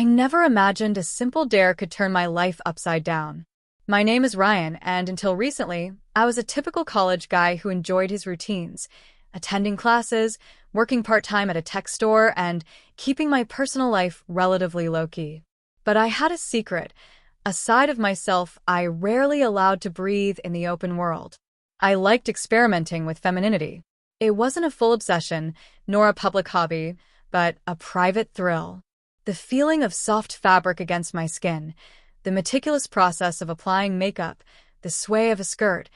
I never imagined a simple dare could turn my life upside down. My name is Ryan, and until recently, I was a typical college guy who enjoyed his routines, attending classes, working part-time at a tech store, and keeping my personal life relatively low-key. But I had a secret, a side of myself I rarely allowed to breathe in the open world. I liked experimenting with femininity. It wasn't a full obsession, nor a public hobby, but a private thrill. The feeling of soft fabric against my skin, the meticulous process of applying makeup, the sway of a skirt,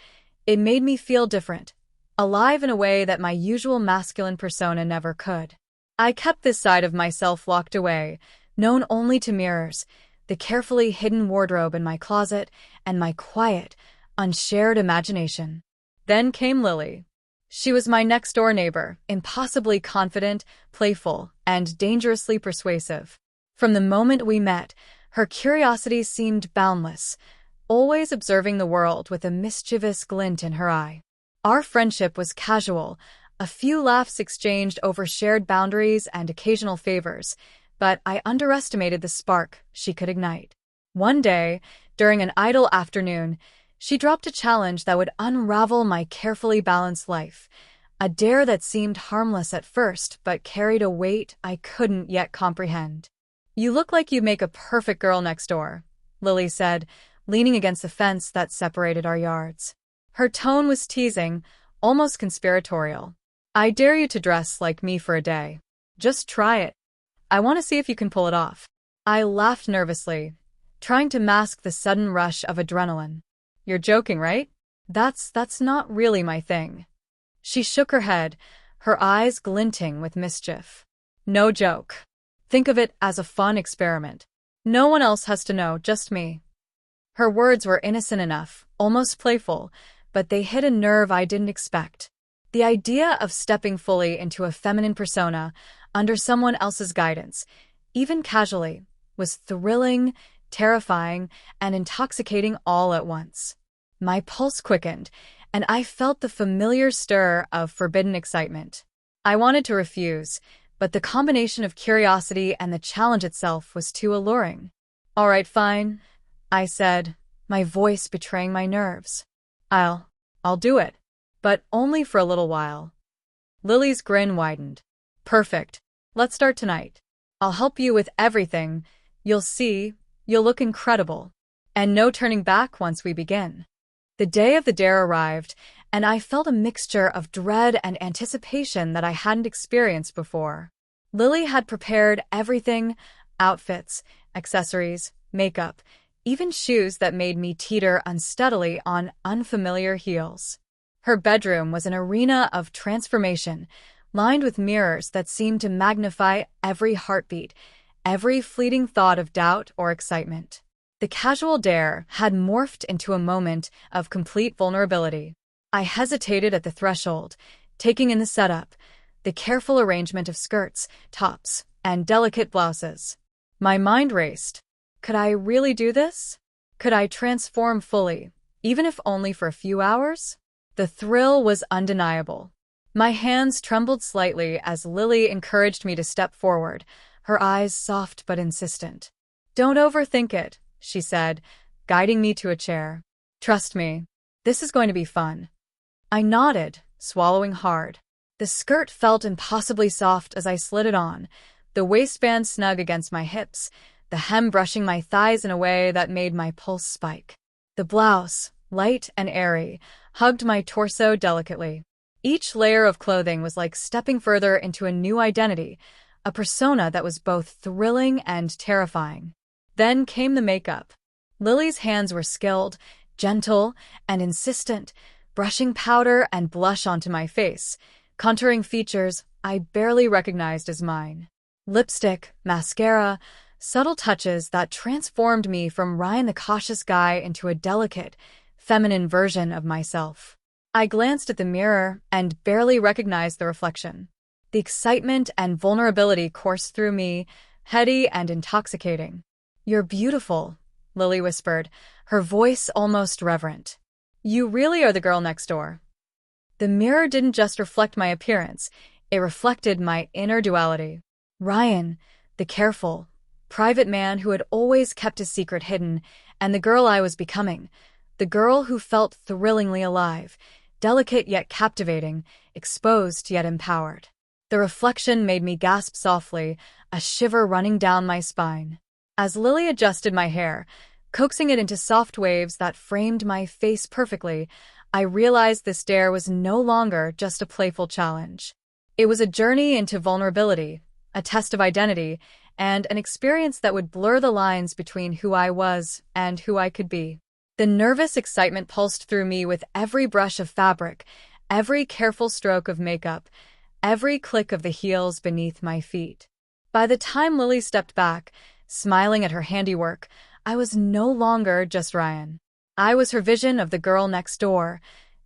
it made me feel different, alive in a way that my usual masculine persona never could. I kept this side of myself locked away, known only to mirrors, the carefully hidden wardrobe in my closet, and my quiet, unshared imagination. Then came Lily. She was my next-door neighbor, impossibly confident, playful, and dangerously persuasive. From the moment we met, her curiosity seemed boundless, always observing the world with a mischievous glint in her eye. Our friendship was casual, a few laughs exchanged over shared boundaries and occasional favors, but I underestimated the spark she could ignite. One day, during an idle afternoon, she dropped a challenge that would unravel my carefully balanced life, a dare that seemed harmless at first but carried a weight I couldn't yet comprehend. "You look like you make a perfect girl next door," Lily said, leaning against the fence that separated our yards. Her tone was teasing, almost conspiratorial. "I dare you to dress like me for a day. Just try it. I want to see if you can pull it off." I laughed nervously, trying to mask the sudden rush of adrenaline. "You're joking, right? That's not really my thing." She shook her head, her eyes glinting with mischief. "No joke. Think of it as a fun experiment. No one else has to know, just me." Her words were innocent enough, almost playful, but they hit a nerve I didn't expect. The idea of stepping fully into a feminine persona, under someone else's guidance, even casually, was thrilling, terrifying, and intoxicating all at once. My pulse quickened, and I felt the familiar stir of forbidden excitement. I wanted to refuse, but the combination of curiosity and the challenge itself was too alluring. "All right, fine," I said, my voice betraying my nerves. I'll do it, but only for a little while." Lily's grin widened. "Perfect. Let's start tonight. I'll help you with everything. You'll see, you'll look incredible. And no turning back once we begin." The day of the dare arrived, and I felt a mixture of dread and anticipation that I hadn't experienced before. Lily had prepared everything: outfits, accessories, makeup, even shoes that made me teeter unsteadily on unfamiliar heels. Her bedroom was an arena of transformation, lined with mirrors that seemed to magnify every heartbeat, every fleeting thought of doubt or excitement. The casual dare had morphed into a moment of complete vulnerability. I hesitated at the threshold, taking in the setup, the careful arrangement of skirts, tops, and delicate blouses. My mind raced. Could I really do this? Could I transform fully, even if only for a few hours? The thrill was undeniable. My hands trembled slightly as Lily encouraged me to step forward, her eyes soft but insistent. "Don't overthink it," she said, guiding me to a chair. "Trust me, this is going to be fun." I nodded, swallowing hard. The skirt felt impossibly soft as I slid it on, the waistband snug against my hips, the hem brushing my thighs in a way that made my pulse spike. The blouse, light and airy, hugged my torso delicately. Each layer of clothing was like stepping further into a new identity, a persona that was both thrilling and terrifying. Then came the makeup. Lily's hands were skilled, gentle, and insistent, brushing powder and blush onto my face, contouring features I barely recognized as mine. Lipstick, mascara, subtle touches that transformed me from Ryan the cautious guy into a delicate, feminine version of myself. I glanced at the mirror and barely recognized the reflection. The excitement and vulnerability coursed through me, heady and intoxicating. "You're beautiful," Lily whispered, her voice almost reverent. "You really are the girl next door." The mirror didn't just reflect my appearance, it reflected my inner duality. Ryan, the careful, private man who had always kept his secret hidden, and the girl I was becoming. The girl who felt thrillingly alive, delicate yet captivating, exposed yet empowered. The reflection made me gasp softly, a shiver running down my spine. As Lily adjusted my hair, coaxing it into soft waves that framed my face perfectly, I realized this dare was no longer just a playful challenge. It was a journey into vulnerability, a test of identity, and an experience that would blur the lines between who I was and who I could be. The nervous excitement pulsed through me with every brush of fabric, every careful stroke of makeup, every click of the heels beneath my feet. By the time Lily stepped back, smiling at her handiwork, I was no longer just Ryan. I was her vision of the girl next door,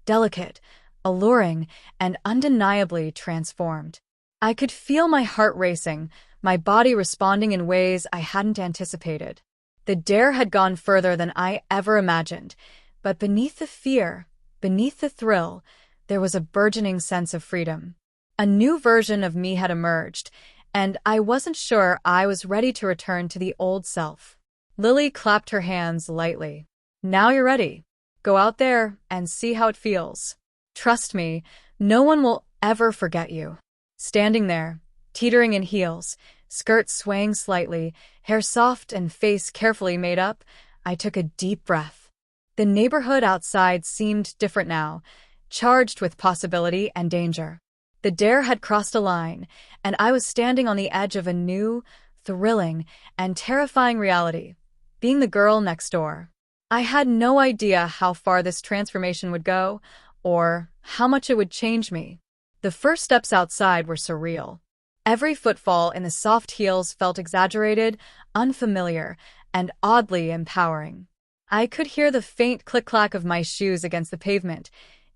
delicate, alluring, and undeniably transformed. I could feel my heart racing, my body responding in ways I hadn't anticipated. The dare had gone further than I ever imagined, but beneath the fear, beneath the thrill, there was a burgeoning sense of freedom. A new version of me had emerged, and I wasn't sure I was ready to return to the old self. Lily clapped her hands lightly. Now you're ready. Go out there and see how it feels. Trust me, no one will ever forget you. Standing there, teetering in heels, skirt swaying slightly, hair soft and face carefully made up, I took a deep breath. The neighborhood outside seemed different now, charged with possibility and danger. The dare had crossed a line, and I was standing on the edge of a new, thrilling, and terrifying reality, being the girl next door. I had no idea how far this transformation would go, or how much it would change me. The first steps outside were surreal. Every footfall in the soft heels felt exaggerated, unfamiliar, and oddly empowering. I could hear the faint click-clack of my shoes against the pavement,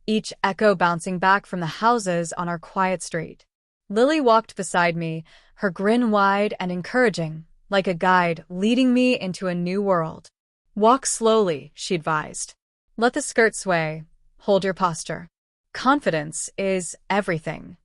each echo bouncing back from the houses on our quiet street. Lily walked beside me, her grin wide and encouraging, like a guide leading me into a new world. Walk slowly, she advised. Let the skirt sway. Hold your posture. Confidence is everything.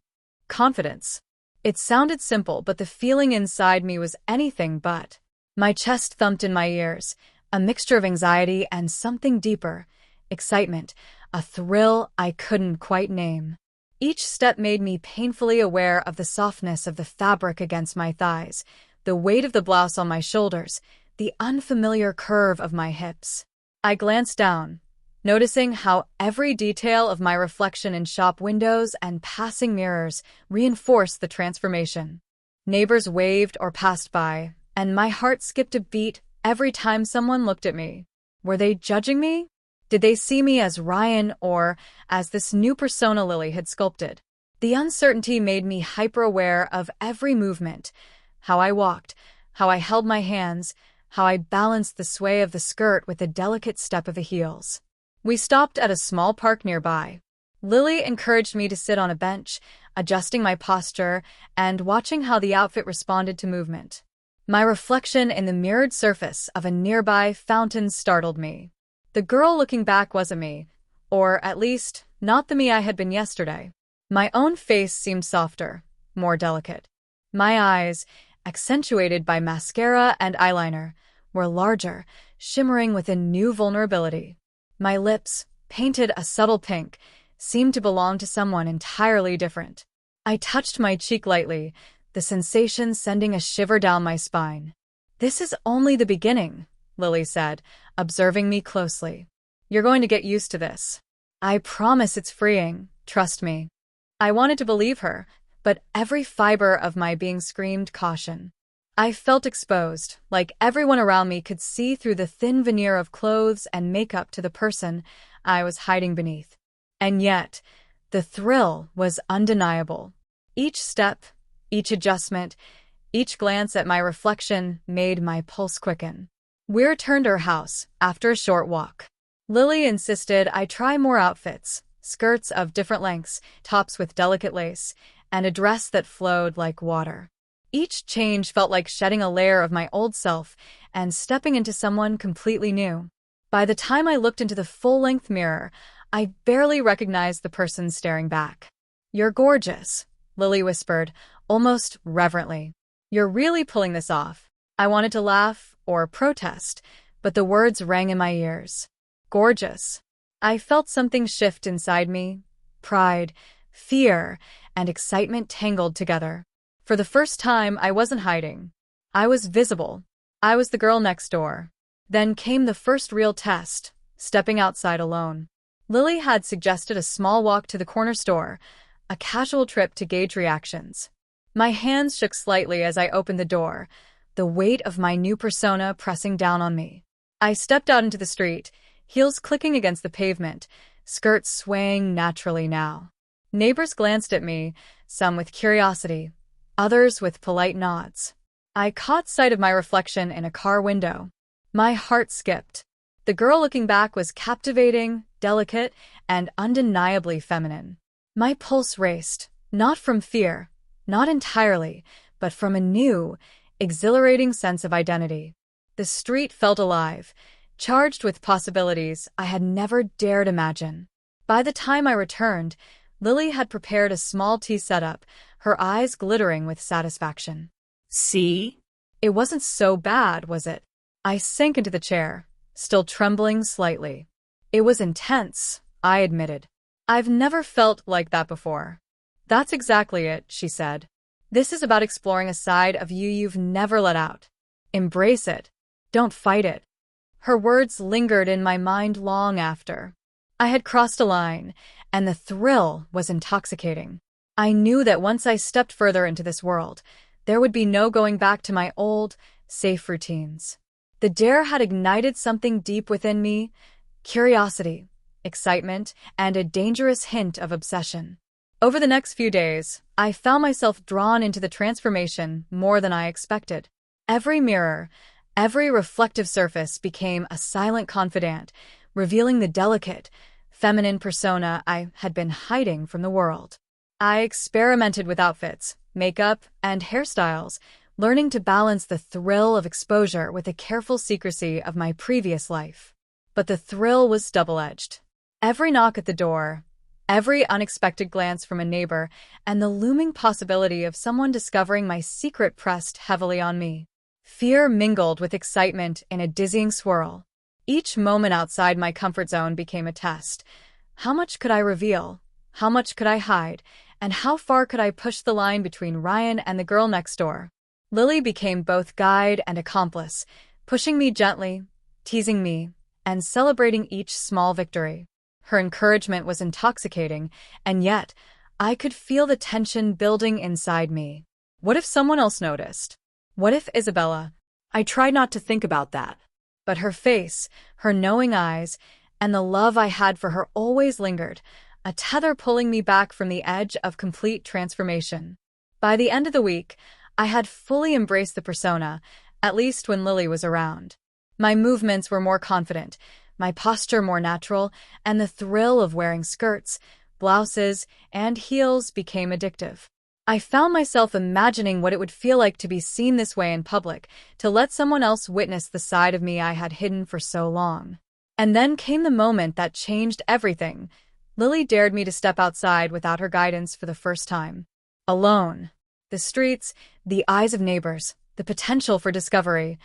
Confidence. It sounded simple, but the feeling inside me was anything but. My chest thumped in my ears, a mixture of anxiety and something deeper, excitement, a thrill I couldn't quite name. Each step made me painfully aware of the softness of the fabric against my thighs, the weight of the blouse on my shoulders, the unfamiliar curve of my hips. I glanced down, noticing how every detail of my reflection in shop windows and passing mirrors reinforced the transformation. Neighbors waved or passed by, and my heart skipped a beat every time someone looked at me. Were they judging me? Did they see me as Ryan or as this new persona Lily had sculpted? The uncertainty made me hyper-aware of every movement, how I walked, how I held my hands, how I balanced the sway of the skirt with the delicate step of the heels. We stopped at a small park nearby. Lily encouraged me to sit on a bench, adjusting my posture and watching how the outfit responded to movement. My reflection in the mirrored surface of a nearby fountain startled me. The girl looking back wasn't me, or at least, not the me I had been yesterday. My own face seemed softer, more delicate. My eyes, accentuated by mascara and eyeliner, were larger, shimmering with a new vulnerability. My lips, painted a subtle pink, seemed to belong to someone entirely different. I touched my cheek lightly, the sensation sending a shiver down my spine. "This is only the beginning," Lily said, observing me closely. "You're going to get used to this. I promise it's freeing, trust me." I wanted to believe her, but every fiber of my being screamed caution. I felt exposed, like everyone around me could see through the thin veneer of clothes and makeup to the person I was hiding beneath. And yet, the thrill was undeniable. Each step, each adjustment, each glance at my reflection made my pulse quicken. We returned to her house after a short walk. Lily insisted I try more outfits, skirts of different lengths, tops with delicate lace, and a dress that flowed like water. Each change felt like shedding a layer of my old self and stepping into someone completely new. By the time I looked into the full-length mirror, I barely recognized the person staring back. "You're gorgeous," Lily whispered, almost reverently. "You're really pulling this off." I wanted to laugh or protest, but the words rang in my ears. Gorgeous. I felt something shift inside me. Pride, fear, and excitement tangled together. For the first time, I wasn't hiding. I was visible. I was the girl next door. Then came the first real test, stepping outside alone. Lily had suggested a small walk to the corner store, a casual trip to gauge reactions. My hands shook slightly as I opened the door, the weight of my new persona pressing down on me. I stepped out into the street, heels clicking against the pavement, skirts swaying naturally now. Neighbors glanced at me, some with curiosity, others with polite nods. I caught sight of my reflection in a car window. My heart skipped. The girl looking back was captivating, delicate, and undeniably feminine. My pulse raced, not from fear, not entirely, but from a new, exhilarating sense of identity. The street felt alive, charged with possibilities I had never dared imagine. By the time I returned, Lily had prepared a small tea setup, her eyes glittering with satisfaction. See? It wasn't so bad, was it? I sank into the chair, still trembling slightly. It was intense, I admitted. I've never felt like that before. That's exactly it, she said. This is about exploring a side of you you've never let out. Embrace it. Don't fight it. Her words lingered in my mind long after. I had crossed a line, and the thrill was intoxicating. I knew that once I stepped further into this world, there would be no going back to my old, safe routines. The dare had ignited something deep within me, curiosity, excitement, and a dangerous hint of obsession. Over the next few days, I found myself drawn into the transformation more than I expected. Every mirror, every reflective surface became a silent confidant, revealing the delicate, feminine persona I had been hiding from the world. I experimented with outfits, makeup, and hairstyles, learning to balance the thrill of exposure with the careful secrecy of my previous life. But the thrill was double-edged. Every knock at the door, every unexpected glance from a neighbor, and the looming possibility of someone discovering my secret pressed heavily on me. Fear mingled with excitement in a dizzying swirl. Each moment outside my comfort zone became a test. How much could I reveal? How much could I hide? And how far could I push the line between Ryan and the girl next door? Lily became both guide and accomplice, pushing me gently, teasing me, and celebrating each small victory. Her encouragement was intoxicating, and yet, I could feel the tension building inside me. What if someone else noticed? What if Isabella? I tried not to think about that. But her face, her knowing eyes, and the love I had for her always lingered, a tether pulling me back from the edge of complete transformation. By the end of the week, I had fully embraced the persona, at least when Lily was around. My movements were more confident, my posture more natural, and the thrill of wearing skirts, blouses, and heels became addictive. I found myself imagining what it would feel like to be seen this way in public, to let someone else witness the side of me I had hidden for so long. And then came the moment that changed everything. Lily dared me to step outside without her guidance for the first time. Alone. The streets, the eyes of neighbors, the potential for discovery,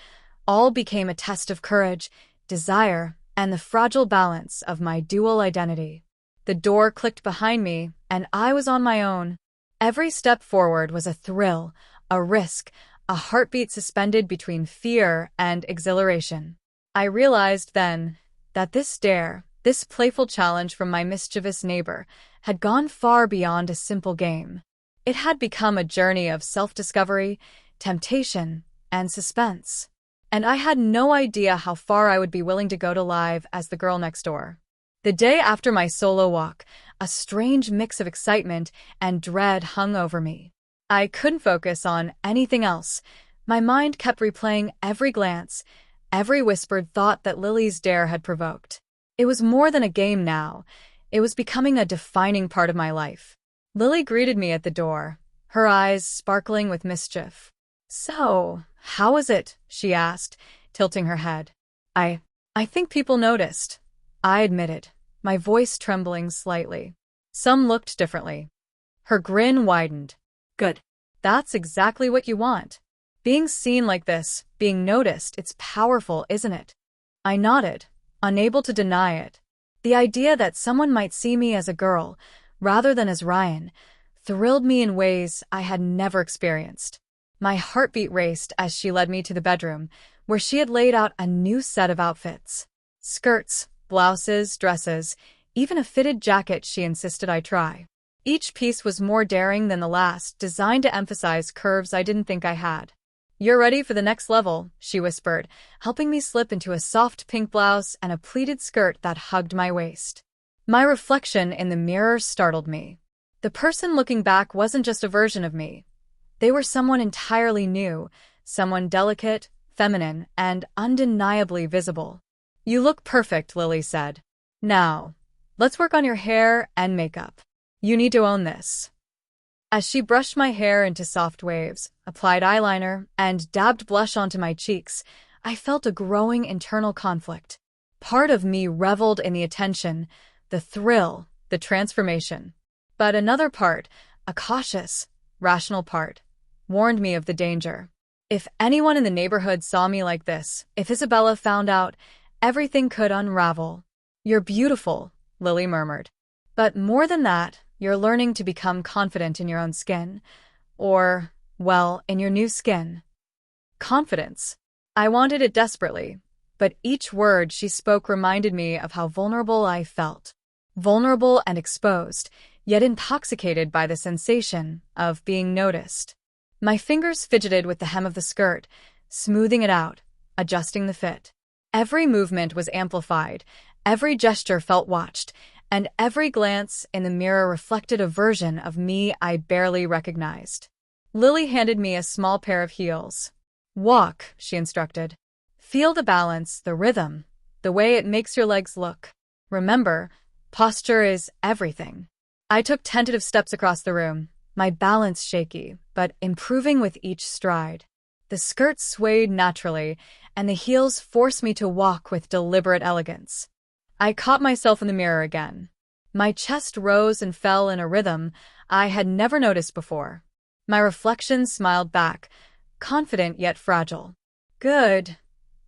all became a test of courage, desire, and the fragile balance of my dual identity. The door clicked behind me, and I was on my own. Every step forward was a thrill, a risk, a heartbeat suspended between fear and exhilaration. I realized then that this dare, this playful challenge from my mischievous neighbor, had gone far beyond a simple game. It had become a journey of self-discovery, temptation, and suspense. And I had no idea how far I would be willing to go to live as the girl next door. The day after my solo walk, a strange mix of excitement and dread hung over me. I couldn't focus on anything else. My mind kept replaying every glance, every whispered thought that Lily's dare had provoked. It was more than a game now. It was becoming a defining part of my life. Lily greeted me at the door, her eyes sparkling with mischief. "So, how is it?" she asked, tilting her head. I think people noticed," I admitted, my voice trembling slightly. Some looked differently. Her grin widened. "Good. That's exactly what you want. Being seen like this, Being noticed, it's powerful, isn't it? I nodded, unable to deny it. The idea that someone might see me as a girl, rather than as Ryan, thrilled me in ways I had never experienced. My heartbeat raced as she led me to the bedroom, where she had laid out a new set of outfits. Skirts, blouses, dresses, even a fitted jacket she insisted I try. Each piece was more daring than the last, designed to emphasize curves I didn't think I had. "You're ready for the next level," she whispered, helping me slip into a soft pink blouse and a pleated skirt that hugged my waist. My reflection in the mirror startled me. The person looking back wasn't just a version of me. They were someone entirely new, someone delicate, feminine, and undeniably visible. "You look perfect," Lily said. "Now, let's work on your hair and makeup. You need to own this." As she brushed my hair into soft waves, applied eyeliner, and dabbed blush onto my cheeks, I felt a growing internal conflict. Part of me reveled in the attention, the thrill, the transformation. But another part, a cautious, rational part, warned me of the danger. If anyone in the neighborhood saw me like this, if Isabella found out, everything could unravel. "You're beautiful," Lily murmured. "But more than that, you're learning to become confident in your own skin. Or, well, in your new skin." Confidence. I wanted it desperately, but each word she spoke reminded me of how vulnerable I felt. Vulnerable and exposed, yet intoxicated by the sensation of being noticed. My fingers fidgeted with the hem of the skirt, smoothing it out, adjusting the fit. Every movement was amplified, every gesture felt watched, and every glance in the mirror reflected a version of me I barely recognized. Lily handed me a small pair of heels. "Walk," she instructed. "Feel the balance, the rhythm, the way it makes your legs look. Remember, posture is everything." I took tentative steps across the room, my balance shaky, but improving with each stride. The skirt swayed naturally, and the heels forced me to walk with deliberate elegance. I caught myself in the mirror again. My chest rose and fell in a rhythm I had never noticed before. My reflection smiled back, confident yet fragile. "Good,"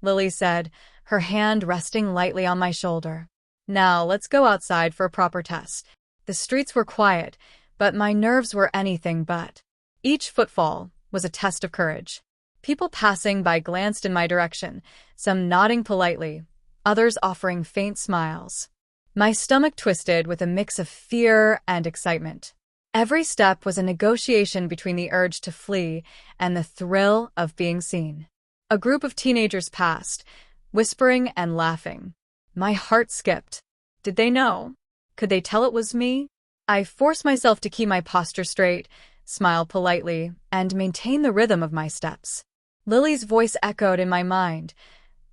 Lily said, her hand resting lightly on my shoulder. "Now let's go outside for a proper test." The streets were quiet, but my nerves were anything but. Each footfall was a test of courage. People passing by glanced in my direction, some nodding politely, others offering faint smiles. My stomach twisted with a mix of fear and excitement. Every step was a negotiation between the urge to flee and the thrill of being seen. A group of teenagers passed, whispering and laughing. My heart skipped. Did they know? Could they tell it was me? I forced myself to keep my posture straight, smile politely, and maintain the rhythm of my steps. Lily's voice echoed in my mind.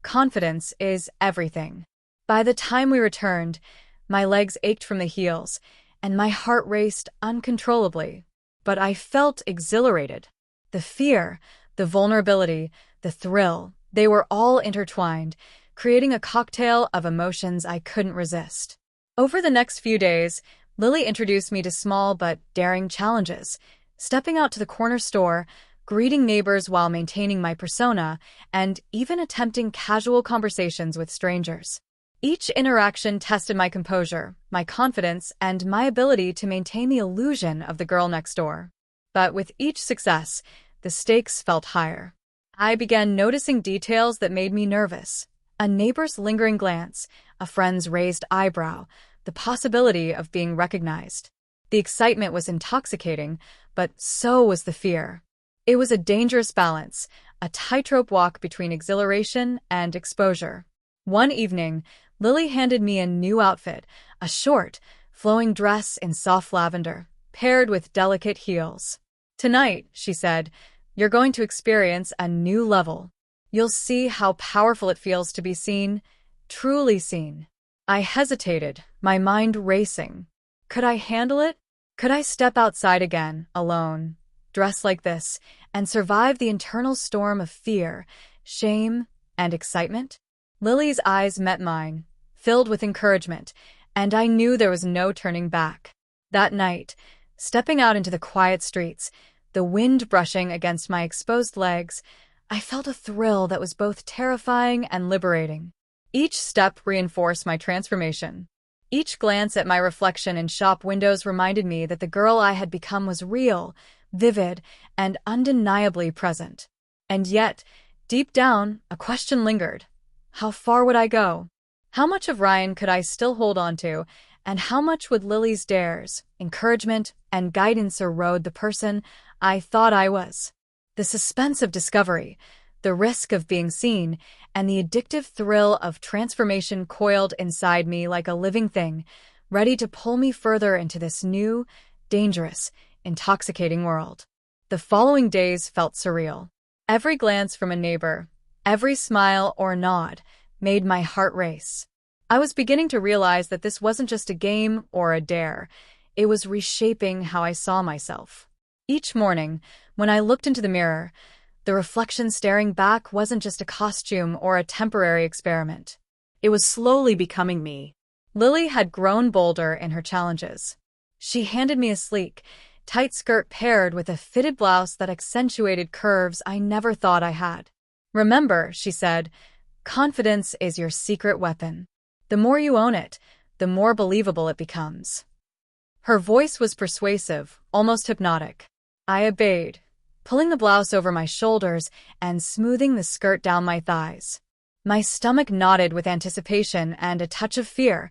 "Confidence is everything." By the time we returned, my legs ached from the heels, and my heart raced uncontrollably. But I felt exhilarated. The fear, the vulnerability, the thrill, they were all intertwined, creating a cocktail of emotions I couldn't resist. Over the next few days, Lily introduced me to small but daring challenges, stepping out to the corner store, greeting neighbors while maintaining my persona, and even attempting casual conversations with strangers. Each interaction tested my composure, my confidence, and my ability to maintain the illusion of the girl next door. But with each success, the stakes felt higher. I began noticing details that made me nervous. A neighbor's lingering glance, a friend's raised eyebrow, the possibility of being recognized. The excitement was intoxicating, but so was the fear. It was a dangerous balance, a tightrope walk between exhilaration and exposure. One evening, Lily handed me a new outfit, a short, flowing dress in soft lavender, paired with delicate heels. "Tonight," she said, "you're going to experience a new level. You'll see how powerful it feels to be seen, truly seen." I hesitated, my mind racing. Could I handle it? Could I step outside again, alone, dressed like this, and survive the internal storm of fear, shame, and excitement? Lily's eyes met mine, filled with encouragement, and I knew there was no turning back. That night, stepping out into the quiet streets, the wind brushing against my exposed legs, I felt a thrill that was both terrifying and liberating. Each step reinforced my transformation. Each glance at my reflection in shop windows reminded me that the girl I had become was real, vivid, and undeniably present. And yet, deep down, a question lingered. How far would I go? How much of Ryan could I still hold on to, and how much would Lily's dares, encouragement, and guidance erode the person I thought I was? The suspense of discovery, the risk of being seen, and the addictive thrill of transformation coiled inside me like a living thing, ready to pull me further into this new, dangerous, intoxicating world. The following days felt surreal. Every glance from a neighbor, every smile or nod, made my heart race. I was beginning to realize that this wasn't just a game or a dare. It was reshaping how I saw myself. Each morning, when I looked into the mirror, the reflection staring back wasn't just a costume or a temporary experiment. It was slowly becoming me. Lily had grown bolder in her challenges. She handed me a sleek, tight skirt paired with a fitted blouse that accentuated curves I never thought I had. "Remember," she said, "confidence is your secret weapon. The more you own it, the more believable it becomes." Her voice was persuasive, almost hypnotic. I obeyed, pulling the blouse over my shoulders and smoothing the skirt down my thighs. My stomach knotted with anticipation and a touch of fear.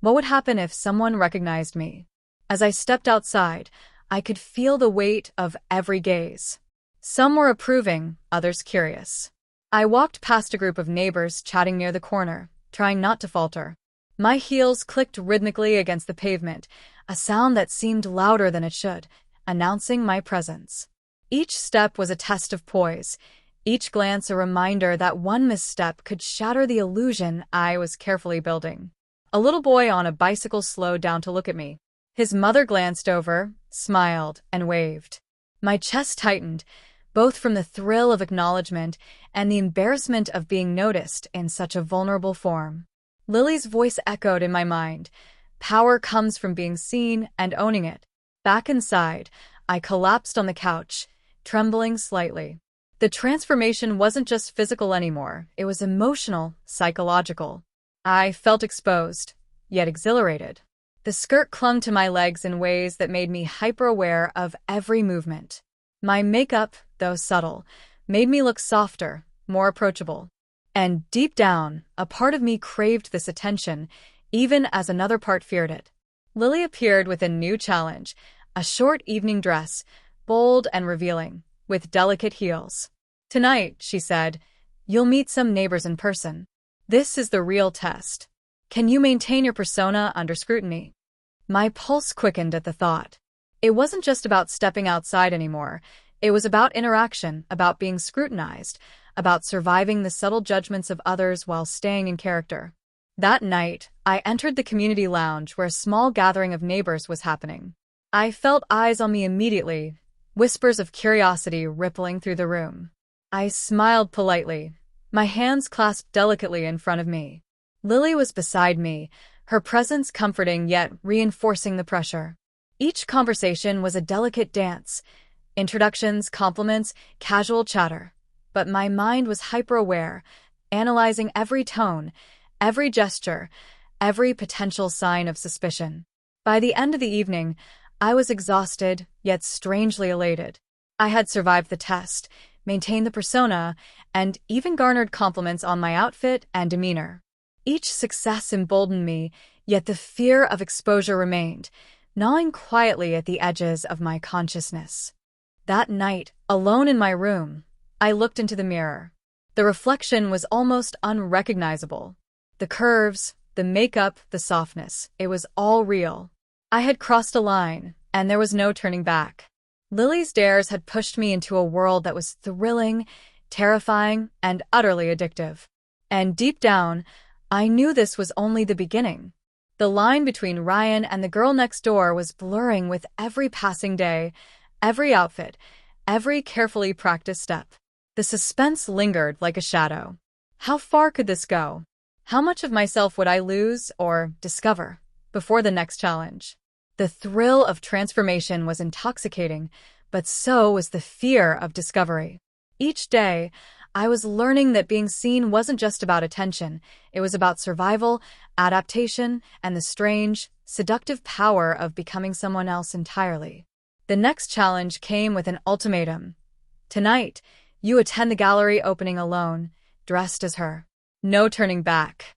What would happen if someone recognized me? As I stepped outside, I could feel the weight of every gaze. Some were approving, others curious. I walked past a group of neighbors chatting near the corner, trying not to falter. My heels clicked rhythmically against the pavement, a sound that seemed louder than it should, announcing my presence. Each step was a test of poise, each glance a reminder that one misstep could shatter the illusion I was carefully building. A little boy on a bicycle slowed down to look at me. His mother glanced over, smiled, and waved. My chest tightened, both from the thrill of acknowledgement and the embarrassment of being noticed in such a vulnerable form. Lily's voice echoed in my mind. Power comes from being seen and owning it. Back inside, I collapsed on the couch, trembling slightly. The transformation wasn't just physical anymore, it was emotional, psychological. I felt exposed, yet exhilarated. The skirt clung to my legs in ways that made me hyper-aware of every movement. My makeup, though subtle, made me look softer, more approachable. And deep down, a part of me craved this attention, even as another part feared it. Lily appeared with a new challenge, a short evening dress, bold and revealing, with delicate heels. "Tonight," she said, "you'll meet some neighbors in person. This is the real test. Can you maintain your persona under scrutiny?" My pulse quickened at the thought. It wasn't just about stepping outside anymore. It was about interaction, about being scrutinized, about surviving the subtle judgments of others while staying in character. That night, I entered the community lounge where a small gathering of neighbors was happening. I felt eyes on me immediately, whispers of curiosity rippling through the room. I smiled politely, my hands clasped delicately in front of me. Lily was beside me, her presence comforting yet reinforcing the pressure. Each conversation was a delicate dance, introductions, compliments, casual chatter. But my mind was hyper-aware, analyzing every tone, every gesture, every potential sign of suspicion. By the end of the evening, I was exhausted, yet strangely elated. I had survived the test, maintained the persona, and even garnered compliments on my outfit and demeanor. Each success emboldened me, yet the fear of exposure remained, gnawing quietly at the edges of my consciousness. That night, alone in my room, I looked into the mirror. The reflection was almost unrecognizable. The curves, the makeup, the softness, it was all real. I had crossed a line, and there was no turning back. Lily's dares had pushed me into a world that was thrilling, terrifying, and utterly addictive. And deep down, I knew this was only the beginning. The line between Ryan and the girl next door was blurring with every passing day, every outfit, every carefully practiced step. The suspense lingered like a shadow. How far could this go? How much of myself would I lose or discover before the next challenge? The thrill of transformation was intoxicating, but so was the fear of discovery. Each day, I was learning that being seen wasn't just about attention. It was about survival, adaptation, and the strange, seductive power of becoming someone else entirely. The next challenge came with an ultimatum. Tonight, you attend the gallery opening alone, dressed as her. No turning back.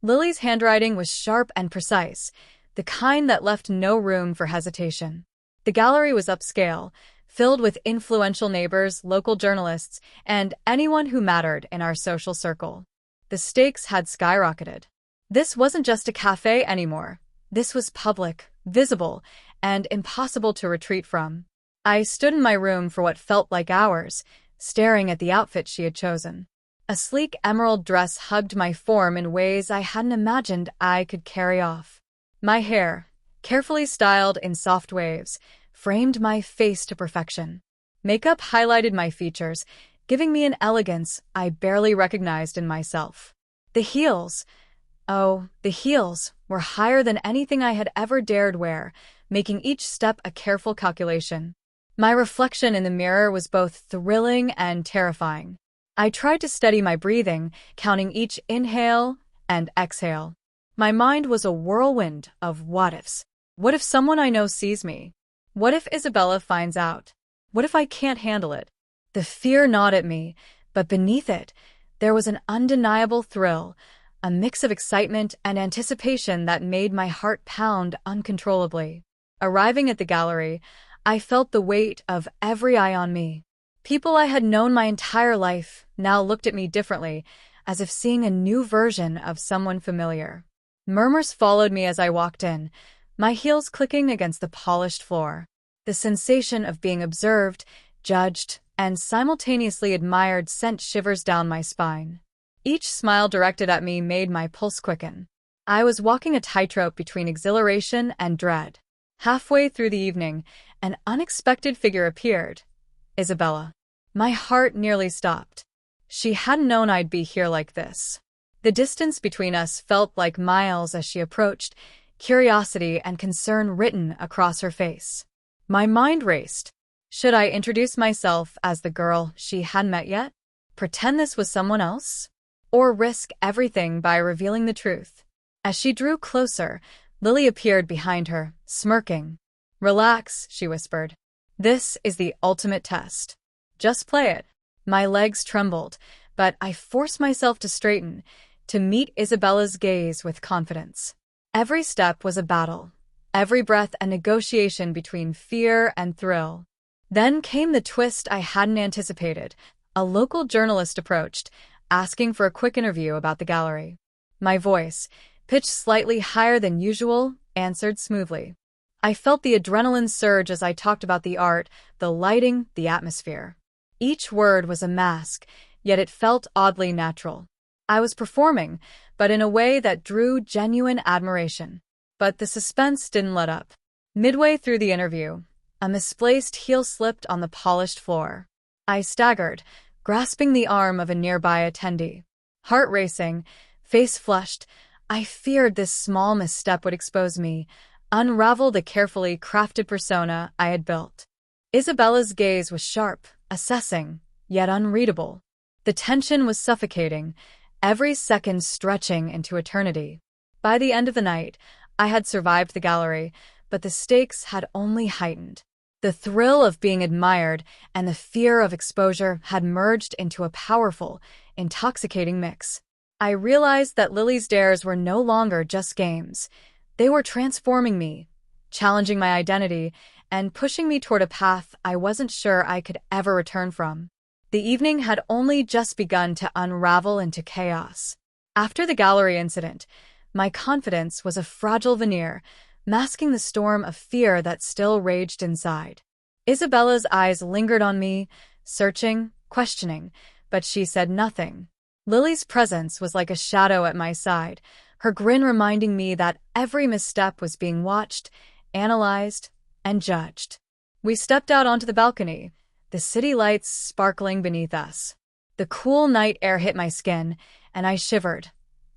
Lily's handwriting was sharp and precise, the kind that left no room for hesitation. The gallery was upscale, filled with influential neighbors, local journalists, and anyone who mattered in our social circle. The stakes had skyrocketed. This wasn't just a cafe anymore. This was public, visible, and impossible to retreat from. I stood in my room for what felt like hours, staring at the outfit she had chosen. A sleek emerald dress hugged my form in ways I hadn't imagined I could carry off. My hair, carefully styled in soft waves, framed my face to perfection. Makeup highlighted my features, giving me an elegance I barely recognized in myself. The heels, were higher than anything I had ever dared wear, making each step a careful calculation. My reflection in the mirror was both thrilling and terrifying. I tried to steady my breathing, counting each inhale and exhale. My mind was a whirlwind of what-ifs. What if someone I know sees me? What if Isabella finds out? What if I can't handle it? The fear gnawed at me, but beneath it, there was an undeniable thrill, a mix of excitement and anticipation that made my heart pound uncontrollably. Arriving at the gallery, I felt the weight of every eye on me. People I had known my entire life now looked at me differently, as if seeing a new version of someone familiar. Murmurs followed me as I walked in, my heels clicking against the polished floor. The sensation of being observed, judged, and simultaneously admired sent shivers down my spine. Each smile directed at me made my pulse quicken. I was walking a tightrope between exhilaration and dread. Halfway through the evening, an unexpected figure appeared. Isabella. My heart nearly stopped. She hadn't known I'd be here like this. The distance between us felt like miles as she approached, curiosity and concern written across her face. My mind raced. Should I introduce myself as the girl she hadn't met yet? Pretend this was someone else? Or risk everything by revealing the truth? As she drew closer, Lily appeared behind her, smirking. Relax, she whispered. This is the ultimate test. Just play it. My legs trembled, but I forced myself to straighten, to meet Isabella's gaze with confidence. Every step was a battle, every breath a negotiation between fear and thrill. Then came the twist I hadn't anticipated. A local journalist approached, asking for a quick interview about the gallery. My voice, pitched slightly higher than usual, answered smoothly. I felt the adrenaline surge as I talked about the art, the lighting, the atmosphere. Each word was a mask, yet it felt oddly natural. I was performing, but in a way that drew genuine admiration. But the suspense didn't let up. Midway through the interview, a misplaced heel slipped on the polished floor. I staggered, grasping the arm of a nearby attendee. Heart racing, face flushed, I feared this small misstep would expose me, unravel the carefully crafted persona I had built. Isabella's gaze was sharp, assessing, yet unreadable. The tension was suffocating, every second stretching into eternity. By the end of the night, I had survived the gallery, but the stakes had only heightened. The thrill of being admired and the fear of exposure had merged into a powerful, intoxicating mix. I realized that Lily's dares were no longer just games. They were transforming me, challenging my identity, and pushing me toward a path I wasn't sure I could ever return from. The evening had only just begun to unravel into chaos. After the gallery incident, my confidence was a fragile veneer, masking the storm of fear that still raged inside. Isabella's eyes lingered on me, searching, questioning, but she said nothing. Lily's presence was like a shadow at my side, her grin reminding me that every misstep was being watched, analyzed, and judged. We stepped out onto the balcony, the city lights sparkling beneath us. The cool night air hit my skin, and I shivered,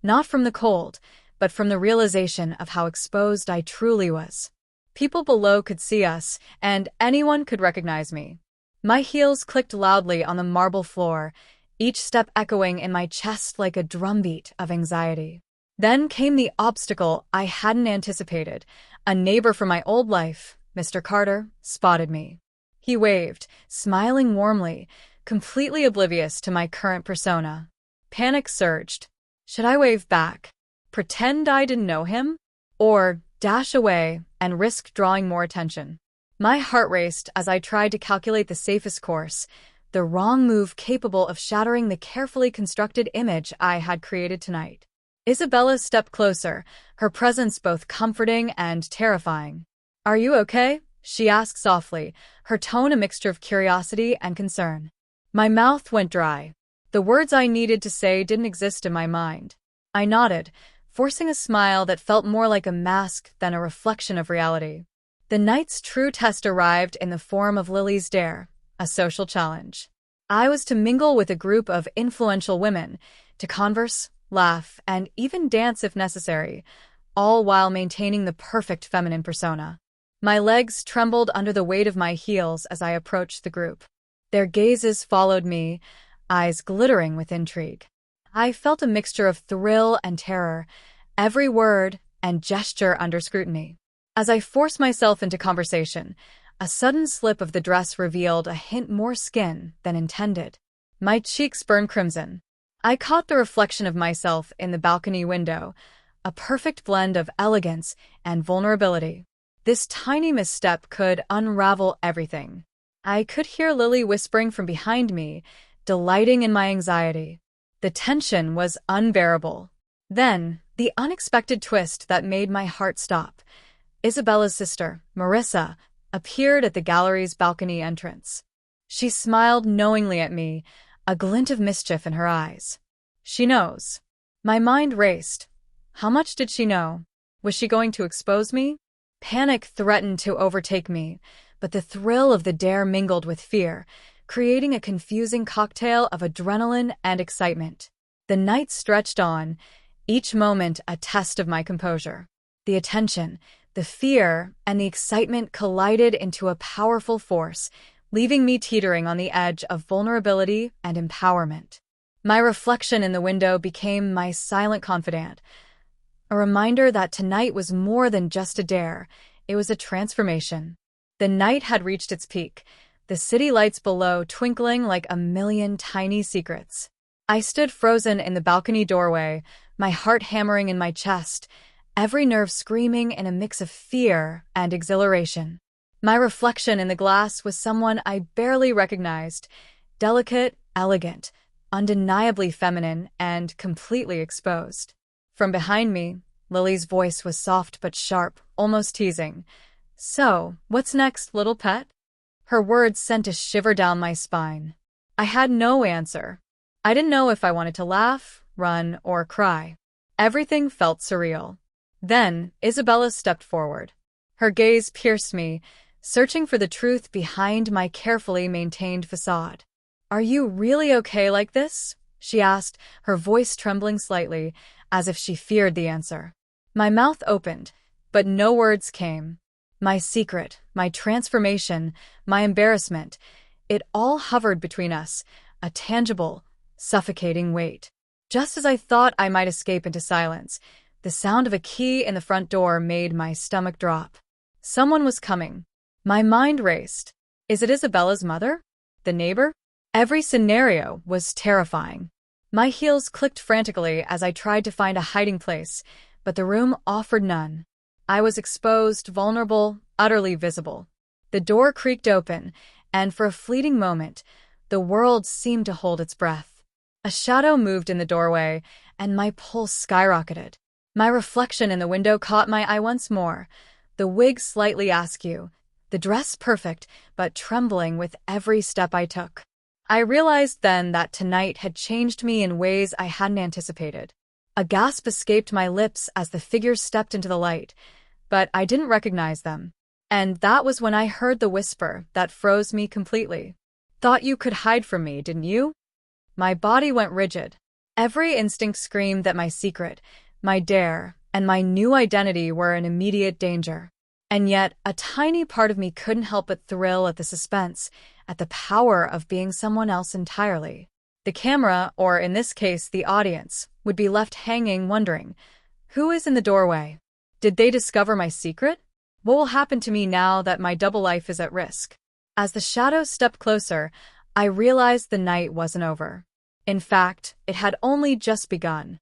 not from the cold, but from the realization of how exposed I truly was. People below could see us, and anyone could recognize me. My heels clicked loudly on the marble floor, each step echoing in my chest like a drumbeat of anxiety. Then came the obstacle I hadn't anticipated. A neighbor from my old life, Mr. Carter, spotted me. He waved, smiling warmly, completely oblivious to my current persona. Panic surged. Should I wave back? Pretend I didn't know him? Or dash away and risk drawing more attention? My heart raced as I tried to calculate the safest course, the wrong move capable of shattering the carefully constructed image I had created tonight. Isabella stepped closer, her presence both comforting and terrifying. "Are you okay?" she asked softly, her tone a mixture of curiosity and concern. My mouth went dry. The words I needed to say didn't exist in my mind. I nodded, forcing a smile that felt more like a mask than a reflection of reality. The night's true test arrived in the form of Lily's dare, a social challenge. I was to mingle with a group of influential women, to converse, laugh, and even dance if necessary, all while maintaining the perfect feminine persona. My legs trembled under the weight of my heels as I approached the group. Their gazes followed me, eyes glittering with intrigue. I felt a mixture of thrill and terror, every word and gesture under scrutiny. As I forced myself into conversation, a sudden slip of the dress revealed a hint more skin than intended. My cheeks burned crimson. I caught the reflection of myself in the balcony window, a perfect blend of elegance and vulnerability. This tiny misstep could unravel everything. I could hear Lily whispering from behind me, delighting in my anxiety. The tension was unbearable. Then, the unexpected twist that made my heart stop. Isabella's sister, Marissa, appeared at the gallery's balcony entrance. She smiled knowingly at me, a glint of mischief in her eyes. She knows. My mind raced. How much did she know? Was she going to expose me? Panic threatened to overtake me, but the thrill of the dare mingled with fear, creating a confusing cocktail of adrenaline and excitement. The night stretched on, each moment a test of my composure. The attention, the fear, and the excitement collided into a powerful force, leaving me teetering on the edge of vulnerability and empowerment. My reflection in the window became my silent confidant, a reminder that tonight was more than just a dare, it was a transformation. The night had reached its peak, the city lights below twinkling like a million tiny secrets. I stood frozen in the balcony doorway, my heart hammering in my chest, every nerve screaming in a mix of fear and exhilaration. My reflection in the glass was someone I barely recognized, delicate, elegant, undeniably feminine, and completely exposed. From behind me, Lily's voice was soft but sharp, almost teasing. "So, what's next, little pet?" Her words sent a shiver down my spine. I had no answer. I didn't know if I wanted to laugh, run, or cry. Everything felt surreal. Then, Isabella stepped forward. Her gaze pierced me, searching for the truth behind my carefully maintained facade. "Are you really okay like this?" she asked, her voice trembling slightly, as if she feared the answer. My mouth opened, but no words came. My secret, my transformation, my embarrassment, it all hovered between us, a tangible, suffocating weight. Just as I thought I might escape into silence, the sound of a key in the front door made my stomach drop. Someone was coming. My mind raced. Is it Isabella's mother? The neighbor? Every scenario was terrifying. My heels clicked frantically as I tried to find a hiding place, but the room offered none. I was exposed, vulnerable, utterly visible. The door creaked open, and for a fleeting moment, the world seemed to hold its breath. A shadow moved in the doorway, and my pulse skyrocketed. My reflection in the window caught my eye once more, the wig slightly askew, the dress perfect, but trembling with every step I took. I realized then that tonight had changed me in ways I hadn't anticipated. A gasp escaped my lips as the figures stepped into the light, but I didn't recognize them. And that was when I heard the whisper that froze me completely. "Thought you could hide from me, didn't you?" My body went rigid. Every instinct screamed that my secret, my dare, and my new identity were in immediate danger. And yet, a tiny part of me couldn't help but thrill at the suspense, at the power of being someone else entirely. The camera, or in this case, the audience, would be left hanging, wondering, who is in the doorway? Did they discover my secret? What will happen to me now that my double life is at risk? As the shadows stepped closer, I realized the night wasn't over. In fact, it had only just begun.